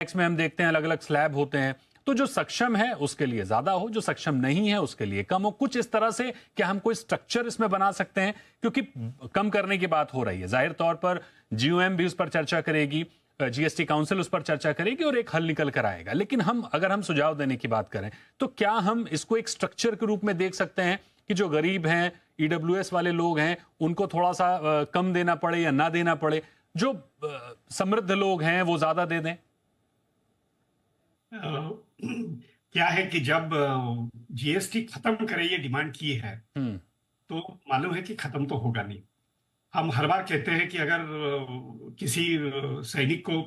Tax में हम देखते हैं अलग अलग स्लैब होते हैं, तो जो सक्षम है उसके लिए ज्यादा हो, जो सक्षम नहीं है उसके लिए कम हो। कुछ इस तरह से क्या हम कोई स्ट्रक्चर इसमें बना सकते हैं? क्योंकि कम करने की बात हो रही है, जाहिर तौर पर जीओएम भी उस पर चर्चा करेगी, जीएसटी काउंसिल उस पर चर्चा करेगी और एक हल निकल कर आएगा। लेकिन अगर हम सुझाव देने की बात करें तो क्या हम इसको एक स्ट्रक्चर के रूप में देख सकते हैं कि जो गरीब हैं, ईडब्ल्यूएस वाले लोग हैं, उनको थोड़ा सा कम देना पड़े या ना देना पड़े, जो समृद्ध लोग हैं वो ज्यादा दे दें? क्या है कि जब जीएसटी खत्म करे ये डिमांड की है, तो मालूम है कि खत्म तो होगा नहीं। हम हर बार कहते हैं कि अगर किसी सैनिक को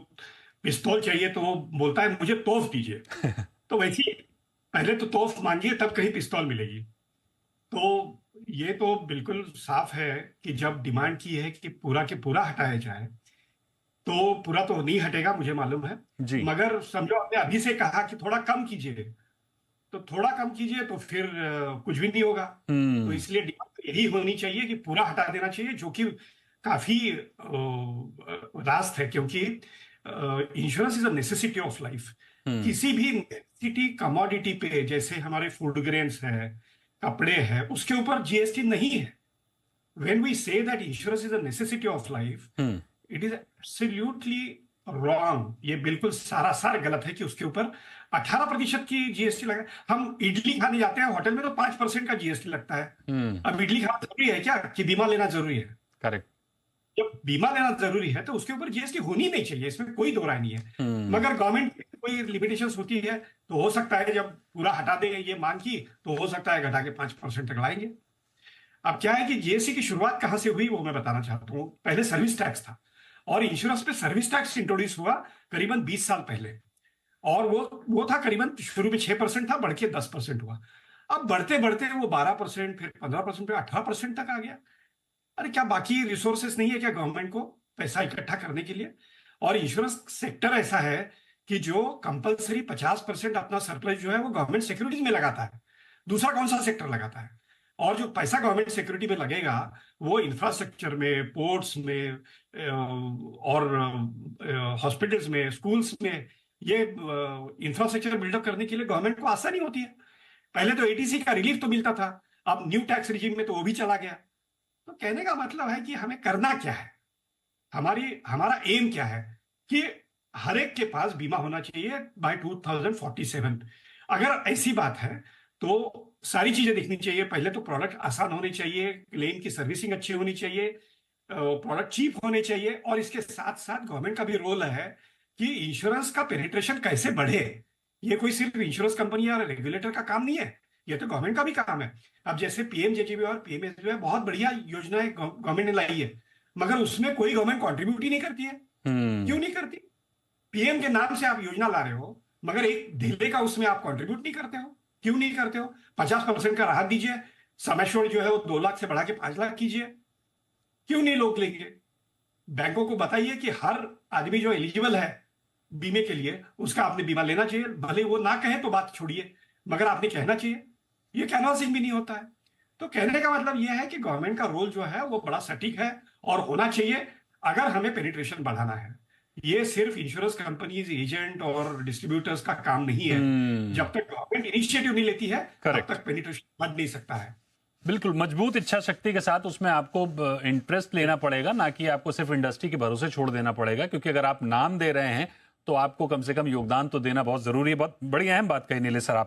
पिस्तौल चाहिए तो वो बोलता है मुझे तोफ दीजिए। तो वैसे ही पहले तो तोफ मांगिए तब कहीं पिस्तौल मिलेगी। तो ये तो बिल्कुल साफ है कि जब डिमांड की है कि पूरा के पूरा हटाया जाए, तो पूरा तो नहीं हटेगा, मुझे मालूम है। जी। मगर समझो आपने अभी से कहा कि थोड़ा कम कीजिए, तो थोड़ा कम कीजिए तो फिर कुछ भी नहीं होगा। तो इसलिए डिमांड तो यही होनी चाहिए कि पूरा हटा देना चाहिए, जो कि काफी रास्त है, क्योंकि insurance is a necessity of life. किसी भी नेसेसिटी कमोडिटी पे, जैसे हमारे फूड ग्रेन्स है, कपड़े हैं, उसके ऊपर जीएसटी नहीं है। When we say that insurance is a necessity of life, it is absolutely wrong. ये बिल्कुल सारासार गलत है कि उसके ऊपर 18% की जीएसटी लगा। हम इडली खाने जाते हैं होटल में तो 5% का जीएसटी लगता है। अब इडली खाना जरूरी है क्या कि बीमा लेना जरूरी है? करेक्ट। जब बीमा लेना जरूरी है तो उसके ऊपर जीएसटी होनी नहीं चाहिए, इसमें कोई दो राय नहीं है। मगर गवर्नमेंट की कोई लिमिटेशंस होती है तो हो सकता है जब पूरा हटा दें ये मांग की, तो हो सकता है घटा के 5% तक लाएंगे। अब क्या है कि जीएसटी की शुरुआत कहां से हुई वो मैं बताना चाहता हूँ। पहले सर्विस टैक्स था, और इंश्योरेंस पे सर्विस टैक्स इंट्रोड्यूस हुआ करीबन 20 साल पहले। और वो था करीबन, शुरू में 6% था, बढ़ के 10% हुआ। अब बढ़ते बढ़ते वो 12%, फिर 15%, फिर 18% तक आ गया। अरे क्या बाकी रिसोर्सेस नहीं है क्या गवर्नमेंट को पैसा इकट्ठा करने के लिए? और इंश्योरेंस सेक्टर ऐसा है कि जो कंपलसरी 50% अपना सरप्लस जो है वो गवर्नमेंट सिक्योरिटीज में लगाता है। दूसरा कौन सा सेक्टर लगाता है? और जो पैसा गवर्नमेंट सिक्योरिटी में लगेगा वो इंफ्रास्ट्रक्चर में, पोर्ट्स में, और हॉस्पिटल्स में, स्कूल्स में, ये इंफ्रास्ट्रक्चर बिल्डअप करने के लिए गवर्नमेंट को आसानी होती है। पहले तो एटीसी का रिलीफ तो मिलता था, अब न्यू टैक्स रिजीम में तो वो भी चला गया। तो कहने का मतलब है कि हमें करना क्या है, हमारा एम क्या है कि हर एक के पास बीमा होना चाहिए बाय 2047। अगर ऐसी बात है तो सारी चीजें दिखनी चाहिए। पहले तो प्रोडक्ट आसान होने चाहिए, क्लेम की सर्विसिंग अच्छी होनी चाहिए, प्रोडक्ट चीप होने चाहिए, और इसके साथ साथ गवर्नमेंट का भी रोल है कि इंश्योरेंस का पेनिट्रेशन कैसे बढ़े। ये कोई सिर्फ इंश्योरेंस कंपनी या रेगुलेटर का काम नहीं है, ये तो गवर्नमेंट का भी काम है। अब जैसे पीएमजेजेबी और पीएमएसबीवाई बहुत बढ़िया योजनाएं गवर्नमेंट ने लाई है, मगर उसमें कोई गवर्नमेंट कंट्रीब्यूट ही नहीं करती है। क्यों नहीं करती? पीएम के नाम से आप योजना ला रहे हो, मगर एक ढीले का उसमें आप कंट्रीब्यूट नहीं करते हो। क्यों नहीं करते हो? 50% का राहत दीजिए, सम एश्योर्ड जो है वो 2 लाख से बढ़ा के 5 लाख कीजिए। क्यों नहीं लोग लेंगे? बैंकों को बताइए कि हर आदमी जो एलिजिबल है बीमे के लिए उसका आपने बीमा लेना चाहिए। भले वो ना कहे तो बात छोड़िए, मगर आपने कहना चाहिए। ये कैनवासिंग भी नहीं होता है। तो कहने का मतलब यह है कि गवर्नमेंट का रोल जो है वो बड़ा सटीक है और होना चाहिए अगर हमें पेनिट्रेशन बढ़ाना है। ये सिर्फ इंश्योरेंस कंपनीज, एजेंट और डिस्ट्रीब्यूटर्स का काम नहीं है। जब तक गवर्नमेंट इनिशिएटिव नहीं लेती है तब करेक्ट। तक पेनिट्रेशन बढ़ नहीं सकता है। बिल्कुल, मजबूत इच्छा शक्ति के साथ उसमें आपको इंटरेस्ट लेना पड़ेगा, ना कि आपको सिर्फ इंडस्ट्री के भरोसे छोड़ देना पड़ेगा। क्योंकि अगर आप नाम दे रहे हैं तो आपको कम से कम योगदान तो देना बहुत जरूरी है। बहुत बड़ी अहम बात कही नीलेश सर आप।